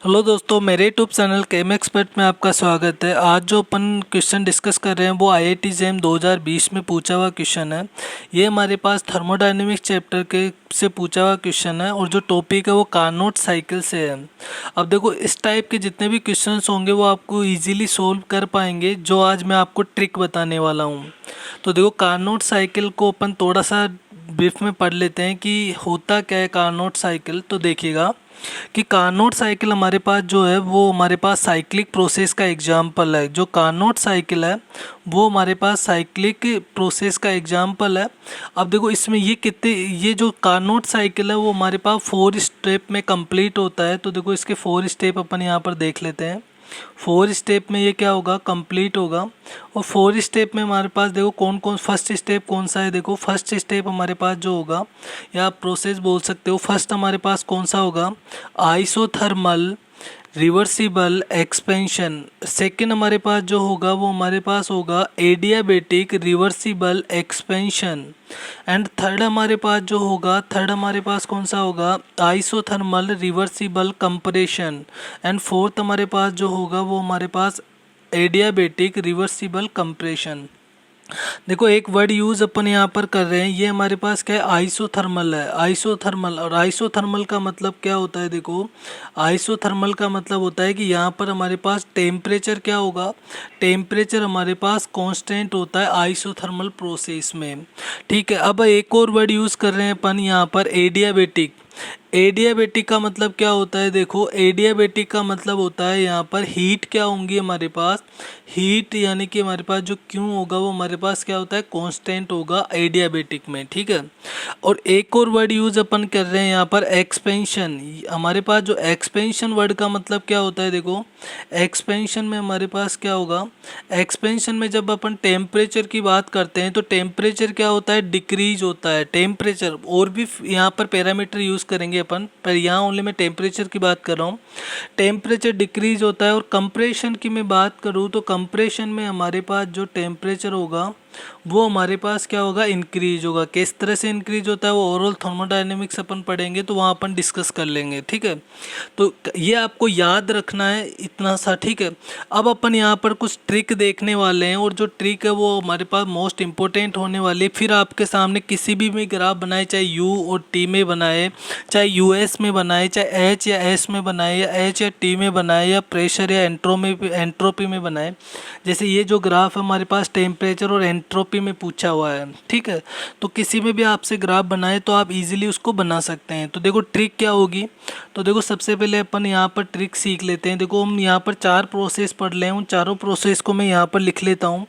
Hello दोस्तों, मेरे YouTube channel केम expert में आपका स्वागत है। आज जो अपन क्वेश्चन डिस्कस कर रहे हैं वो आईआईटी जेईई 2020 में पूछा हुआ क्वेश्चन है। ये हमारे पास थर्मोडायनेमिक्स चैप्टर के से पूछा हुआ क्वेश्चन है और जो टॉपिक है वो कार्नोट साइकिल से है। अब देखो, इस टाइप के जितने भी क्वेश्चंस होंगे वो आपको इजीली सोल्व कर पाएंगे, जो आज मैं आपको ट्रिक बताने वाला हूँ। तो देखो, कार्नोट साइकिल को अपन थोड़ा सा ब्रीफ में पढ़ लेते हैं कि होता क्या है कार्नोट साइकिल। तो देखिएगा कि कार्नोट साइकिल हमारे पास जो है वो हमारे पास साइक्लिक प्रोसेस का एग्जाम्पल है। जो कार्नोट साइकिल है वो हमारे पास साइक्लिक प्रोसेस का एग्जाम्पल है। अब देखो, इसमें ये जो कार्नोट साइकिल है वो हमारे पास 4 स्टेप में कंप्लीट होता है। तो देखो, इसके 4 स्टेप अपन यहाँ पर देख लेते हैं। 4 स्टेप में ये क्या होगा, कंप्लीट होगा। और 4 स्टेप में हमारे पास देखो कौन कौन, फर्स्ट स्टेप कौन सा है। देखो, फर्स्ट स्टेप हमारे पास जो होगा, या आप प्रोसेस बोल सकते हो, फर्स्ट हमारे पास कौन सा होगा, आइसोथर्मल रिवर्सिबल एक्सपेंशन। सेकंड हमारे पास जो होगा वो हमारे पास होगा adiabatic reversible expansion. And third हमारे पास जो होगा, थर्ड हमारे पास कौन सा होगा, isothermal reversible compression. And fourth हमारे पास जो होगा वो हमारे पास एडियाबेटिक रिवर्सिबल कंप्रेशन। देखो, एक वर्ड यूज़ अपन यहाँ पर कर रहे हैं, ये हमारे पास क्या है, आइसोथर्मल है। आइसोथर्मल, और आइसोथर्मल का मतलब क्या होता है, देखो आइसोथर्मल का मतलब होता है कि यहाँ पर हमारे पास टेम्परेचर क्या होगा, टेम्परेचर हमारे पास कांस्टेंट होता है आइसोथर्मल प्रोसेस में। ठीक है। अब एक और वर्ड यूज़ कर रहे हैं अपन यहाँ पर, एडियाबेटिक। एडियाबेटिक का मतलब क्या होता है, देखो एडियाबेटिक का मतलब होता है यहाँ पर हीट क्या होंगी हमारे पास, हीट यानी कि हमारे पास जो क्यू होगा वो हमारे पास क्या होता है, कांस्टेंट होगा एडियाबेटिक में। ठीक है। और एक और वर्ड यूज अपन कर रहे हैं यहाँ पर, एक्सपेंशन। हमारे पास जो एक्सपेंशन वर्ड का मतलब क्या होता है, देखो एक्सपेंशन में हमारे पास क्या होगा, एक्सपेंशन में जब अपन टेम्परेचर की बात करते हैं तो टेम्परेचर क्या होता है, डिक्रीज होता है टेम्परेचर। और भी यहाँ पर पैरामीटर यूज़ करेंगे अपन, पर यहाँ ओनली मैं टेम्परेचर की बात कर रहा हूँ। टेम्परेचर डिक्रीज होता है। और कंप्रेशन की मैं बात करूँ तो कंप्रेशन में हमारे पास जो टेम्परेचर होगा वो हमारे पास क्या होगा, इंक्रीज होगा। किस तरह से इंक्रीज होता है वो ओवरऑल थर्मोडायनेमिक्स अपन पढ़ेंगे तो वहाँ अपन डिस्कस कर लेंगे। ठीक है। तो ये आपको याद रखना है इतना सा। ठीक है। अब अपन यहाँ पर कुछ ट्रिक देखने वाले हैं, और जो ट्रिक है वो हमारे पास मोस्ट इंपॉर्टेंट होने वाली है। फिर आपके सामने किसी भी ग्राफ बनाए, चाहे यू और टी में बनाए, चाहे यूएस में बनाए, चाहे एच या एस में बनाए, या एच या टी में बनाए, या प्रेशर या एंट्रोपी में बनाए। जैसे ये जो ग्राफ है हमारे पास टेम्परेचर और एंट्रोपी में पूछा हुआ है। ठीक है। तो किसी में भी आपसे ग्राफ बनाए तो आप इजीली उसको बना सकते हैं। तो देखो ट्रिक क्या होगी, तो देखो सबसे पहले अपन यहाँ पर ट्रिक सीख लेते हैं। देखो, हम यहाँ पर 4 प्रोसेस पढ़ रहे हैं, उन चारों प्रोसेस को मैं यहाँ पर लिख लेता हूँ।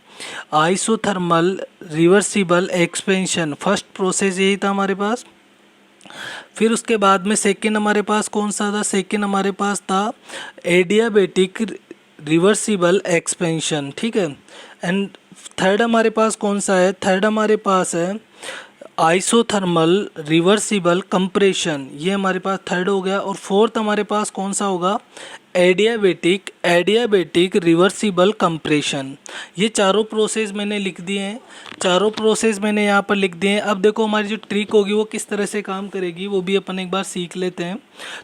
Isothermal reversible expansion, first process यही था हमारे पास। फिर उसके बाद में सेकंड हमारे पास कौन सा था, सेकंड हमारे पास था एडियाबेटिक रिवर्सिबल एक्सपेंशन। ठीक है। एंड थर्ड हमारे पास कौन सा है, थर्ड हमारे पास है आइसोथर्मल रिवर्सिबल कंप्रेशन, ये हमारे पास थर्ड हो गया। और फोर्थ हमारे पास कौन सा होगा, एडियाबेटिक रिवर्सिबल कंप्रेशन। ये चारों प्रोसेस मैंने लिख दिए हैं, चारों प्रोसेस मैंने यहाँ पर लिख दिए हैं। अब देखो हमारी जो ट्रिक होगी वो किस तरह से काम करेगी वो भी अपन एक बार सीख लेते हैं।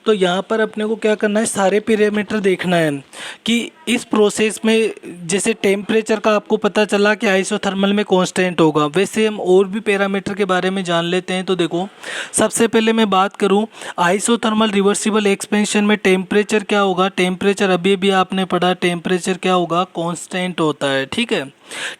तो यहाँ पर अपने को क्या करना है, सारे पैरामीटर देखना है कि इस प्रोसेस में, जैसे टेम्परेचर का आपको पता चला कि आइसोथर्मल में कांस्टेंट होगा, वैसे हम और भी पैरामीटर के बारे में जान लेते हैं। तो देखो, सबसे पहले मैं बात करूँ आइसोथर्मल रिवर्सिबल एक्सपेंशन में टेम्परेचर क्या होगा, टेम्परेचर अभी भी आपने पढ़ा, टेम्परेचर क्या होगा, कांस्टेंट होता है। ठीक है।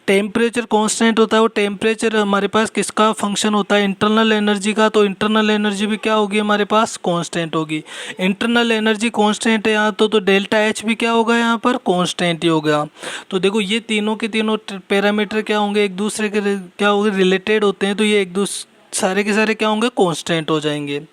टेम्परेचर कांस्टेंट होता है। और टेम्परेचर हमारे पास किसका फंक्शन होता है, इंटरनल एनर्जी का। तो इंटरनल एनर्जी भी क्या होगी हमारे पास, कांस्टेंट होगी। इंटरनल एनर्जी कांस्टेंट है यहाँ तो डेल्टा एच भी क्या होगा, यहाँ पर कांस्टेंट ही होगा। तो देखो, ये तीनों के तीनों पैरामीटर क्या होंगे, एक दूसरे के क्या होंगे, रिलेटेड होते हैं। तो ये एक दूसरे सारे के सारे क्या होंगे, कांस्टेंट हो जाएंगे।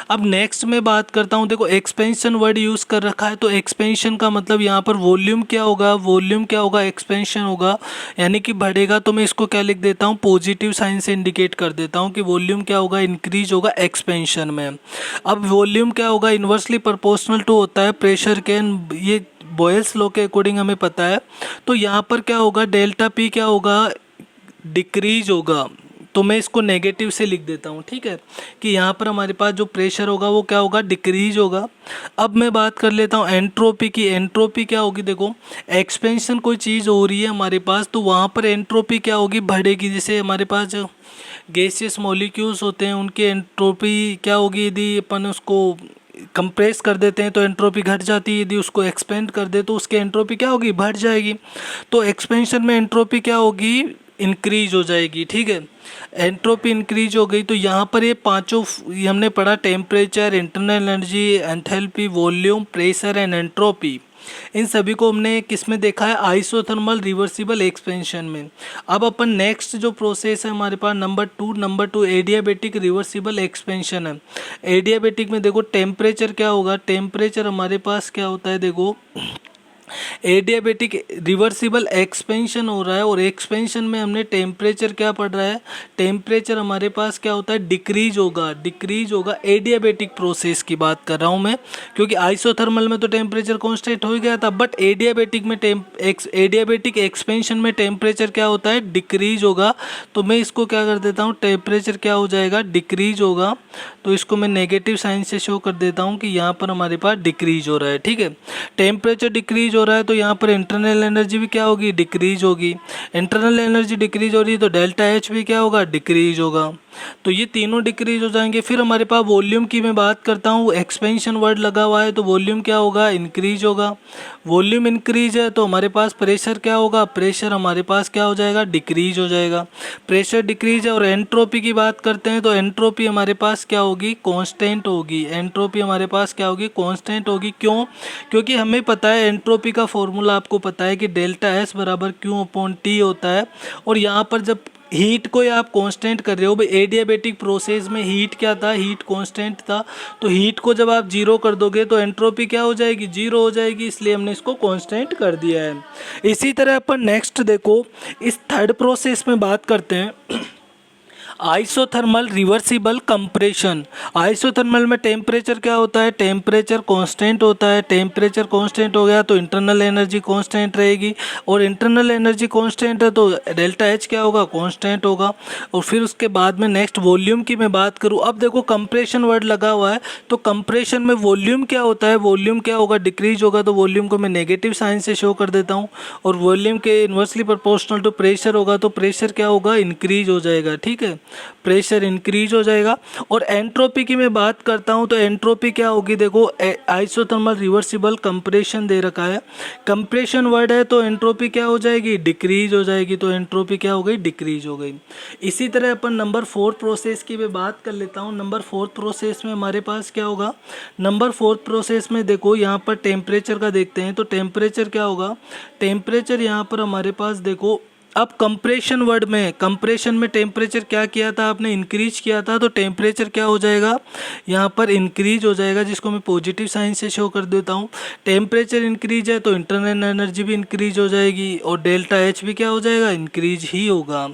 अब नेक्स्ट मैं बात करता हूँ, देखो एक्सपेंशन वर्ड यूज़ कर रखा है। तो एक्सपेंशन का मतलब यहाँ पर वॉल्यूम क्या होगा, वॉल्यूम क्या होगा, एक्सपेंशन होगा, यानी कि बढ़ेगा। तो मैं इसको क्या लिख देता हूँ, पॉजिटिव साइन से इंडिकेट कर देता हूँ कि वॉल्यूम क्या होगा, इंक्रीज होगा एक्सपेंशन में। अब वॉल्यूम क्या होगा, इन्वर्सली प्रोपोर्शनल टू होता है प्रेशर के, ये बॉयल्स लॉ के अकॉर्डिंग हमें पता है। तो यहाँ पर क्या होगा, डेल्टा पी क्या होगा, डिक्रीज होगा। तो मैं इसको नेगेटिव से लिख देता हूँ, ठीक है, कि यहाँ पर हमारे पास जो प्रेशर होगा वो क्या होगा, डिक्रीज होगा। अब मैं बात कर लेता हूँ एंट्रोपी की। एंट्रोपी क्या होगी, देखो एक्सपेंशन कोई चीज़ हो रही है हमारे पास तो वहाँ पर एंट्रोपी क्या होगी, बढ़ेगी। जैसे हमारे पास जो गैसियस मॉलिक्यूल्स होते हैं उनकी एंट्रोपी क्या होगी, यदि अपन उसको कंप्रेस कर देते हैं तो एंट्रोपी घट जाती है, यदि उसको एक्सपेंड कर दे तो उसकी एंट्रोपी क्या होगी, बढ़ जाएगी। तो एक्सपेंशन में एंट्रोपी क्या होगी, इंक्रीज हो जाएगी, ठीक है। एंट्रोपी इंक्रीज हो गई तो यहाँ पर ये पांचों ये हमने पढ़ा, temperature, internal energy, enthalpy, volume, pressure and entropy. इन सभी को हमने किस में देखा है, आइसोथर्मल रिवर्सिबल एक्सपेंशन में। अब अपन नेक्स्ट जो प्रोसेस है हमारे पास number two adiabatic reversible expansion है। एडियाबेटिक में देखो टेम्परेचर क्या होगा, टेम्परेचर हमारे पास क्या होता है, देखो एडियाबेटिक रिवर्सिबल एक्सपेंशन हो रहा है और एक्सपेंशन में हमने टेम्परेचर क्या पढ़ रहा है, टेम्परेचर हमारे पास क्या होता है, डिक्रीज होगा। एडियाबेटिक प्रोसेस की बात कर रहा हूँ मैं, क्योंकि आइसोथर्मल में तो टेम्परेचर कांस्टेंट हो ही गया था, बट एडियाबेटिक में एडियाबेटिक एक्सपेंशन में टेम्परेचर क्या होता है, डिक्रीज होगा। तो मैं इसको क्या कर देता हूँ, टेम्परेचर क्या हो जाएगा, डिक्रीज होगा। तो इसको मैं नेगेटिव साइन से शो कर देता हूँ कि यहाँ पर हमारे पास डिक्रीज हो रहा है, ठीक है। टेम्परेचर डिक्रीज हो रहा है तो यहाँ पर इंटरनल एनर्जी भी क्या होगी, डिक्रीज होगी। इंटरनल एनर्जी डिक्रीज हो रही है तो डेल्टा एच भी क्या होगा, डिक्रीज होगा। तो ये तीनों डिक्रीज हो जाएंगे। फिर हमारे पास वॉल्यूम की मैं बात करता हूँ, एक्सपेंशन वर्ड लगा हुआ है तो वॉल्यूम क्या होगा, इंक्रीज होगा। वॉल्यूम इंक्रीज है तो हमारे पास प्रेशर क्या होगा, प्रेशर हमारे पास क्या हो जाएगा, डिक्रीज हो जाएगा। प्रेशर डिक्रीज है। और एंट्रोपी की बात करते हैं तो एंट्रोपी हमारे पास क्या होगी, कांस्टेंट होगी। एंट्रोपी हमारे पास क्या होगी, कांस्टेंट होगी। क्यों, क्योंकि हमें पता है एंट्रोपी का फॉर्मूला आपको पता है कि डेल्टा एस बराबर क्यू अपॉन टी होता है। और यहाँ पर जब हीट को आप कांस्टेंट कर रहे हो, भाई एडियाबेटिक प्रोसेस में हीट क्या था, हीट कांस्टेंट था। तो हीट को जब आप जीरो कर दोगे तो एंट्रोपी क्या हो जाएगी, जीरो हो जाएगी, इसलिए हमने इसको कांस्टेंट कर दिया है। इसी तरह अपन नेक्स्ट देखो इस थर्ड प्रोसेस में बात करते हैं आइसोथर्मल रिवर्सिबल कंप्रेशन। आइसोथर्मल में टेम्परेचर क्या होता है, टेम्परेचर कांस्टेंट होता है। टेम्परेचर कांस्टेंट हो गया तो इंटरनल एनर्जी कांस्टेंट रहेगी, और इंटरनल एनर्जी कांस्टेंट है तो डेल्टा एच क्या होगा, कांस्टेंट होगा। और फिर उसके बाद में नेक्स्ट वॉल्यूम की मैं बात करूँ, अब देखो कंप्रेशन वर्ड लगा हुआ है तो कंप्रेशन में वॉल्यूम क्या होता है, वॉल्यूम क्या होगा, डिक्रीज होगा। तो वॉल्यूम को मैं नेगेटिव साइन से शो कर देता हूँ। और वॉल्यूम के इन्वर्सली प्रोपोर्शनल टू प्रेशर होगा तो प्रेशर क्या होगा, इंक्रीज हो जाएगा, ठीक है, प्रेशर इंक्रीज हो जाएगा। और एंट्रोपी की मैं बात करता हूं तो एंट्रोपी क्या होगी, देखो आइसोथर्मल रिवर्सिबल कंप्रेशन दे रखा है, कंप्रेशन वर्ड है तो एंट्रोपी क्या हो जाएगी, डिक्रीज हो जाएगी। तो एंट्रोपी क्या हो गई, डिक्रीज हो गई। इसी तरह अपन नंबर 4 प्रोसेस की मैं बात कर लेता हूं। नंबर 4 प्रोसेस में हमारे पास क्या होगा, नंबर 4 प्रोसेस में देखो यहाँ पर टेम्परेचर का देखते हैं तो टेम्परेचर क्या होगा, टेम्परेचर यहाँ पर हमारे पास देखो, अब कंप्रेशन वर्ड में, कंप्रेशन में टेम्परेचर क्या किया था आपने, इंक्रीज किया था। तो टेम्परेचर क्या हो जाएगा, यहाँ पर इंक्रीज हो जाएगा, जिसको मैं पॉजिटिव साइन से शो कर देता हूँ। टेम्परेचर इंक्रीज है तो इंटरनल एनर्जी भी इंक्रीज हो जाएगी, और डेल्टा एच भी क्या हो जाएगा, इंक्रीज ही होगा,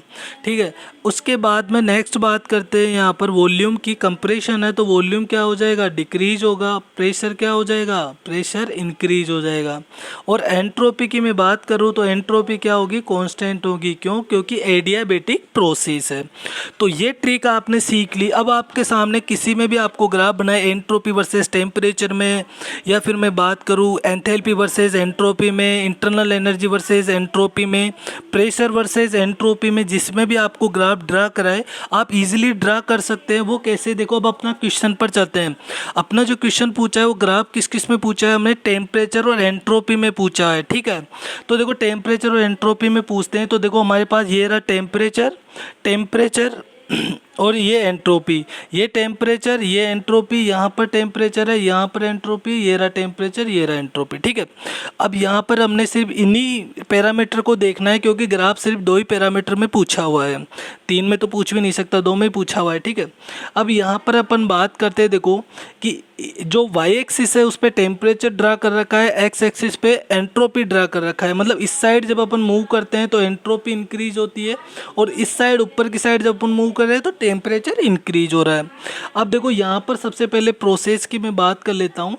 ठीक है। उसके बाद में नेक्स्ट बात करते हैं यहाँ पर वॉल्यूम की। कंप्रेशन है तो वॉल्यूम क्या हो जाएगा, डिक्रीज होगा। प्रेशर क्या हो जाएगा, प्रेशर इंक्रीज हो जाएगा। और एंट्रोपी की मैं बात करूँ तो एंट्रोपी क्या होगी, कांस्टेंट होगी। क्यों, क्योंकि एडियाबेटिक प्रोसेस है। तो ये ट्रिक आपने सीख ली। अब आपके सामने किसी में भी आपको ग्राफ बनाए एंट्रोपी वर्सेस टेम्परेचर में, या फिर मैं बात करूँ एंथैल्पी वर्सेस एंट्रोपी में, इंटरनल एनर्जी वर्सेस एंट्रोपी में, प्रेशर वर्सेस एंट्रोपी में, जिसमें भी आपको ग्राफ ड्रा कराए आप इजीली ड्रा कर सकते हैं। वो कैसे, देखो अब अपना क्वेश्चन पर चलते हैं। अपना जो क्वेश्चन पूछा है वो ग्राफ किस किस में पूछा है, हमने टेम्परेचर और एंट्रोपी में पूछा है, ठीक है। तो देखो टेम्परेचर और एंट्रोपी में पूछते हैं तो देखो हमारे पास ये रहा टेम्परेचर और ये एंट्रोपी, ये टेम्परेचर, ये एंट्रोपी, यहाँ पर टेम्परेचर है, यहाँ पर एंट्रोपी, ये रहा टेम्परेचर, ये रहा एंट्रोपी, ठीक है। अब यहाँ पर हमने सिर्फ इन्हीं पैरामीटर को देखना है, क्योंकि ग्राफ सिर्फ 2 ही पैरामीटर में पूछा हुआ है, 3 में तो पूछ भी नहीं सकता, 2 में पूछा हुआ है, ठीक है। अब यहाँ पर अपन बात करते हैं, देखो कि जो वाई एक्सिस है उस पर टेम्परेचर ड्रा कर रखा है, एक्स एक्सिस पे एंट्रोपी ड्रा कर रखा है। मतलब इस साइड जब अपन मूव करते हैं तो एंट्रोपी इंक्रीज होती है, और इस साइड ऊपर की साइड जब अपन मूव कर रहे हैं तो टेम्परेचर इंक्रीज हो रहा है। अब देखो यहाँ पर सबसे पहले प्रोसेस की मैं बात कर लेता हूँ।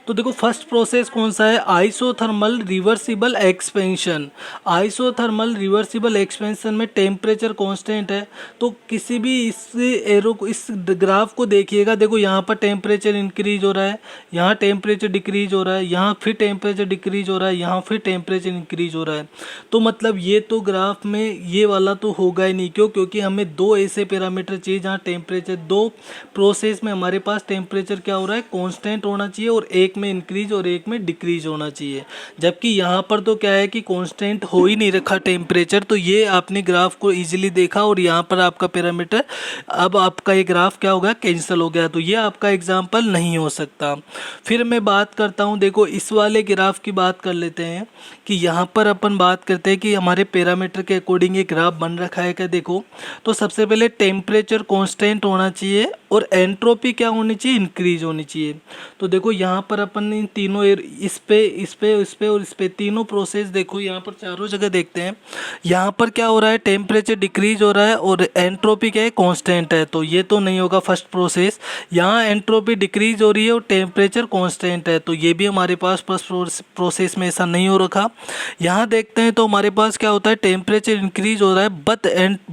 तो देखो फर्स्ट प्रोसेस कौन सा है, isothermal reversible expansion. Isothermal reversible expansion में टेम्परेचर कांस्टेंट है। तो किसी भी इस एरो को, इस ग्राफ को देखिएगा, देखो यहाँ पर टेम्परेचर इंक्रीज हो रहा है, यहाँ टेम्परेचर डिक्रीज हो रहा है, यहाँ फिर टेम्परेचर डिक्रीज हो रहा है, यहाँ फिर टेम्परेचर इंक्रीज हो रहा है। तो मतलब ये तो ग्राफ में ये वाला तो होगा ही नहीं। क्यों? क्योंकि हमें दो ऐसे पैरामीटर चाहिए जहाँ टेम्परेचर, दो प्रोसेस में हमारे पास टेम्परेचर क्या हो रहा है, कांस्टेंट होना चाहिए, और एक में इंक्रीज और एक में डिक्रीज होना चाहिए। जबकि यहाँ पर तो क्या है कि कांस्टेंट हो ही नहीं रखा टेम्परेचर। तो ये आपने ग्राफ को इजीली देखा और यहाँ पर आपका पैरामीटर, अब आपका ये ग्राफ क्या हो गया, कैंसिल हो गया। तो ये आपका एग्जाम्पल नहीं हो सकता। फिर मैं बात करता हूँ, देखो इस वाले ग्राफ की बात कर लेते हैं कि यहाँ पर अपन बात करते हैं कि हमारे पैरामीटर के अकॉर्डिंग ये ग्राफ बन रखा है क्या। देखो तो सबसे पहले टेम्परेचर कांस्टेंट होना चाहिए और एंट्रोपी क्या होनी चाहिए, इंक्रीज होनी चाहिए। तो देखो यहाँ पर अपन इन तीनों, इस पे और इस पे तीनों प्रोसेस देखो, यहाँ पर चारों जगह देखते हैं। यहाँ पर क्या हो रहा है, टेम्परेचर डिक्रीज हो रहा है और एंट्रोपी क्या है, कांस्टेंट है। तो ये तो नहीं होगा फर्स्ट प्रोसेस। यहाँ एंट्रोपी डिक्रीज हो रही है और टेम्परेचर कांस्टेंट है, तो ये भी हमारे पास फर्स्ट प्रोसेस में ऐसा नहीं हो रखा। यहाँ देखते हैं तो हमारे पास क्या होता है, टेम्परेचर इंक्रीज हो रहा है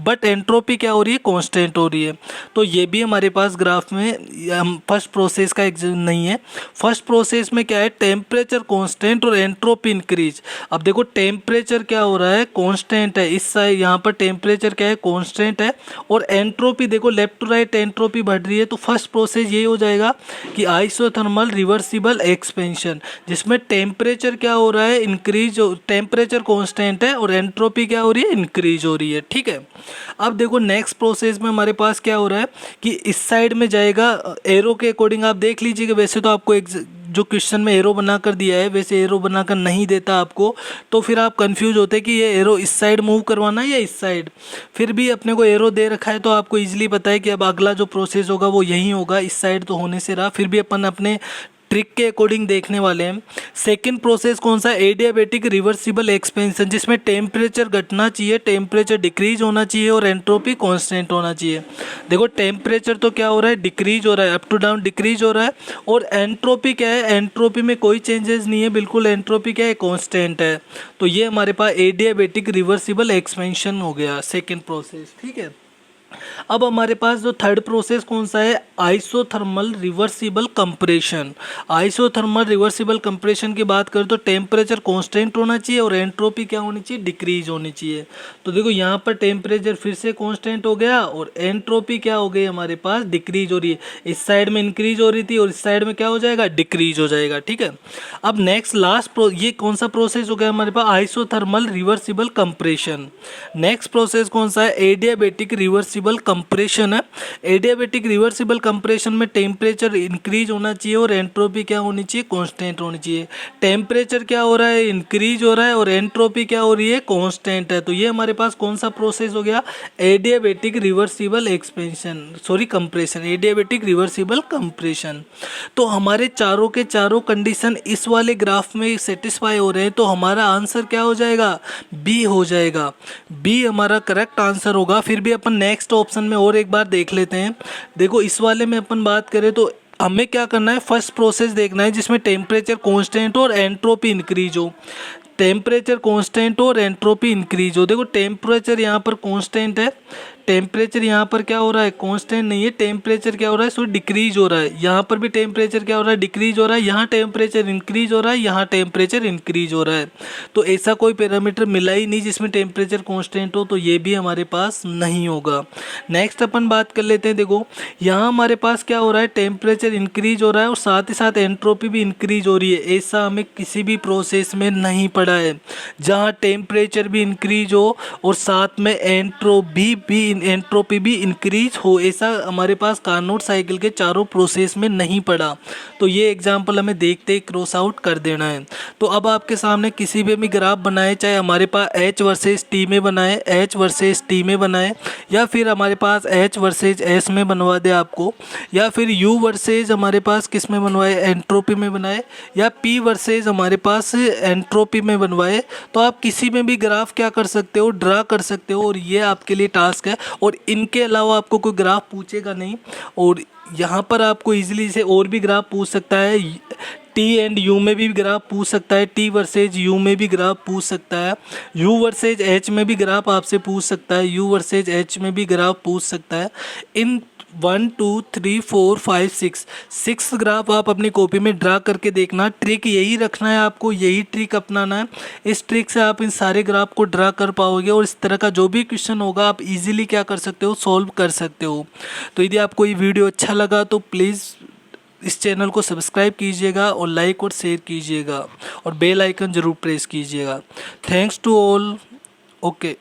बट एंट्रोपी क्या हो रही है, कांस्टेंट हो रही है। तो ये भी हमारे पास ग्राफ में फर्स्ट प्रोसेस का नहीं है। फर्स्ट प्रोसेस में क्या है, टेम्परेचर कांस्टेंट और एंट्रोपी इंक्रीज। अब देखो टेम्परेचर क्या हो रहा है, कांस्टेंट है, इस साइड यहाँ पर टेम्परेचर क्या है, कांस्टेंट है, और एंट्रोपी देखो लेफ्ट टू राइट एंट्रोपी बढ़ रही है। तो फर्स्ट प्रोसेस ये हो जाएगा कि आइसोथर्मल रिवर्सिबल एक्सपेंशन, जिसमें टेम्परेचर क्या हो रहा है, इंक्रीज, टेम्परेचर कांस्टेंट है और एंट्रोपी क्या हो रही है, इंक्रीज हो रही है। ठीक है। अब देखो नेक्स्ट प्रोसेस में हमारे पास क्या हो रहा है कि इस साइड में जाएगा, एरो के अकॉर्डिंग आप देख लीजिएगा। वैसे तो आपको जो क्वेश्चन में एरो बनाकर दिया है, वैसे एरो बनाकर नहीं देता आपको, तो फिर आप कंफ्यूज होते हैं कि ये एरो इस साइड मूव करवाना है या इस साइड। फिर भी अपने को एरो दे रखा है तो आपको इजीली पता है कि अब अगला जो प्रोसेस होगा वो यही होगा, इस साइड तो होने से रहा। फिर भी अपन अपने ट्रिक के अकॉर्डिंग देखने वाले हैं। सेकंड प्रोसेस कौन सा, एडियाबेटिक रिवर्सिबल एक्सपेंशन, जिसमें टेम्परेचर घटना चाहिए, टेम्परेचर डिक्रीज होना चाहिए और एंट्रोपी कांस्टेंट होना चाहिए। देखो टेम्परेचर तो क्या हो रहा है, डिक्रीज हो रहा है, अप टू डाउन डिक्रीज हो रहा है, और एंट्रोपी क्या है, एंट्रोपी में कोई चेंजेस नहीं है, बिल्कुल एंट्रोपी क्या है, कांस्टेंट है। तो ये हमारे पास एडियाबेटिक रिवर्सिबल एक्सपेंशन हो गया सेकेंड प्रोसेस। ठीक है। अब हमारे पास जो थर्ड प्रोसेस कौन सा है, isothermal reversible compression. Isothermal reversible compression की बात करें तो टेम्परेचर कांस्टेंट होना चाहिए और एंट्रोपी क्या होनी चाहिए, डिक्रीज होनी चाहिए। तो देखो यहाँ पर टेम्परेचर फिर से कांस्टेंट हो गया और एंट्रोपी क्या हो गई, हमारे पास डिक्रीज हो रही है। इस साइड में इंक्रीज हो रही थी और इस साइड में क्या हो जाएगा, डिक्रीज हो जाएगा। ठीक है। अब नेक्स्ट लास्ट ये कौन सा प्रोसेस हो गया हमारे पास, isothermal reversible compression. Next process कौन सा है, एडियाबेटिक रिवर्सिबल कंप्रेशन है। एडियाबेटिक रिवर्सिबल कंप्रेशन में टेम्परेचर इंक्रीज होना चाहिए और एंट्रोपी क्या होनी चाहिए, कांस्टेंट होनी चाहिए। टेम्परेचर क्या हो रहा है, इंक्रीज हो रहा है और एंट्रोपी क्या हो रही है, कांस्टेंट है। तो ये हमारे पास कौन सा प्रोसेस हो गया, adiabatic reversible expansion, sorry compression, adiabatic reversible compression. तो हमारे चारों के चारों कंडीशन इस वाले ग्राफ में सेटिस्फाई हो रहे हैं। तो हमारा आंसर क्या हो जाएगा, बी हो जाएगा। बी हमारा करेक्ट आंसर होगा। फिर भी अपन नेक्स्ट ऑप्शन में और एक बार देख लेते हैं। देखो इस वाले में अपन बात करें तो हमें क्या करना है, फर्स्ट प्रोसेस देखना है जिसमें टेम्परेचर कांस्टेंट और एंट्रोपी इंक्रीज हो। टेम्परेचर कांस्टेंट और एंट्रोपी इंक्रीज हो। देखो टेम्परेचर यहाँ पर कांस्टेंट है, टेम्परेचर यहाँ पर क्या हो रहा है, कांस्टेंट नहीं है, टेम्परेचर क्या हो रहा है, सो डिक्रीज हो रहा है। यहाँ पर भी टेम्परेचर क्या हो रहा है, डिक्रीज हो रहा है। यहाँ टेम्परेचर इंक्रीज हो रहा है, यहाँ टेम्परेचर इंक्रीज हो रहा है। तो ऐसा कोई पैरामीटर मिला ही नहीं जिसमें टेम्परेचर कांस्टेंट हो, तो ये भी हमारे पास नहीं होगा। नेक्स्ट अपन बात कर लेते हैं। देखो यहाँ हमारे पास क्या हो रहा है, टेम्परेचर इंक्रीज हो रहा है और साथ ही साथ एंट्रोपी भी इंक्रीज हो रही है। ऐसा हमें किसी भी प्रोसेस में नहीं पड़ा है जहाँ टेम्परेचर भी इंक्रीज हो और साथ में एंट्रोपी भी इंक्रीज हो। ऐसा हमारे पास कार्नोट साइकिल के चारों प्रोसेस में नहीं पड़ा। तो ये एग्जांपल हमें देखते ही क्रॉस आउट कर देना है। तो अब आपके सामने किसी भी ग्राफ बनाए, चाहे हमारे पास H वर्सेस T में बनाए, H वर्सेस T में बनाए, या फिर हमारे पास H वर्सेस S में बनवा दे आपको, या फिर U वर्सेस हमारे पास किस में बनवाए, एंट्रोपी में बनाए, या P वर्सेस हमारे पास एंट्रोपी में बनवाए, तो आप किसी में भी ग्राफ क्या कर सकते हो, ड्रा कर सकते हो। और ये आपके लिए टास्क है। और इनके अलावा आपको कोई ग्राफ पूछेगा नहीं। और यहाँ पर आपको इजीली से और भी ग्राफ पूछ सकता है, टी एंड यू में भी ग्राफ पूछ सकता है, टी वर्सेज यू में भी ग्राफ पूछ सकता है, यू वर्सेज एच में भी ग्राफ आपसे पूछ सकता है, यू वर्सेज एच में भी ग्राफ पूछ सकता है। इन 1 2 3 4 5 6 ग्राफ आप अपनी कॉपी में ड्रा करके देखना। ट्रिक यही रखना है आपको, यही ट्रिक अपनाना है। इस ट्रिक से आप इन सारे ग्राफ को ड्रा कर पाओगे और इस तरह का जो भी क्वेश्चन होगा आप इजीली क्या कर सकते हो, सॉल्व कर सकते हो। तो यदि आपको ये वीडियो अच्छा लगा तो प्लीज़ इस चैनल को सब्सक्राइब कीजिएगा और लाइक और शेयर कीजिएगा और बेल आइकन ज़रूर प्रेस कीजिएगा। Thanks to all. ओके।